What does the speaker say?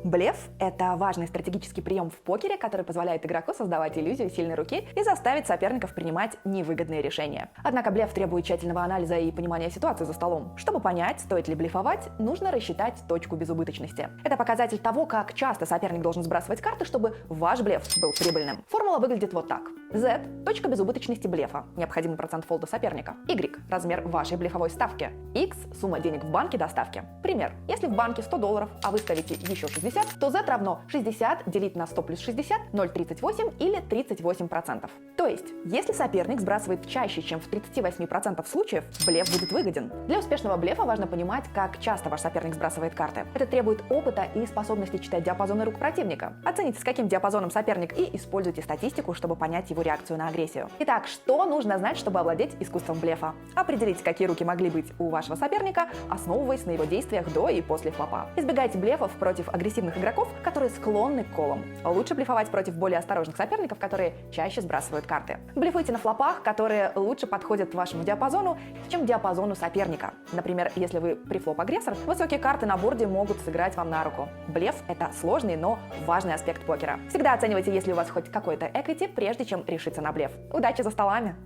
Блеф – это важный стратегический прием в покере, который позволяет игроку создавать иллюзию сильной руки и заставить соперников принимать невыгодные решения. Однако блеф требует тщательного анализа и понимания ситуации за столом. Чтобы понять, стоит ли блефовать, нужно рассчитать точку безубыточности. Это показатель того, как часто соперник должен сбрасывать карты, чтобы ваш блеф был прибыльным. Формула выглядит вот так. Z – точка безубыточности блефа, необходимый процент фолда соперника. Y – размер вашей блефовой ставки. X – сумма денег в банке до ставки. Пример. Если в банке $100, а вы ставите еще 60, то Z равно 60 делить на 100 плюс 60, 0,38 или 38%. То есть, если соперник сбрасывает чаще, чем в 38% случаев, блеф будет выгоден. Для успешного блефа важно понимать, как часто ваш соперник сбрасывает карты. Это требует опыта и способности читать диапазоны рук противника. Оцените, с каким диапазоном соперник, и используйте статистику, чтобы понять его реакцию на агрессию. Итак, что нужно знать, чтобы овладеть искусством блефа? Определите, какие руки могли быть у вашего соперника, основываясь на его действиях до и после флопа. Избегайте блефов против агрессивных игроков, которые склонны к колам. Лучше блефовать против более осторожных соперников, которые чаще сбрасывают карты. Блефуйте на флопах, которые лучше подходят вашему диапазону, чем диапазону соперника. Например, если вы префлоп-агрессор, высокие карты на борде могут сыграть вам на руку. Блеф – это сложный, но важный аспект покера. Всегда оценивайте, есть ли у вас хоть какой-то эквити, прежде чем решиться на блеф. Удачи за столами!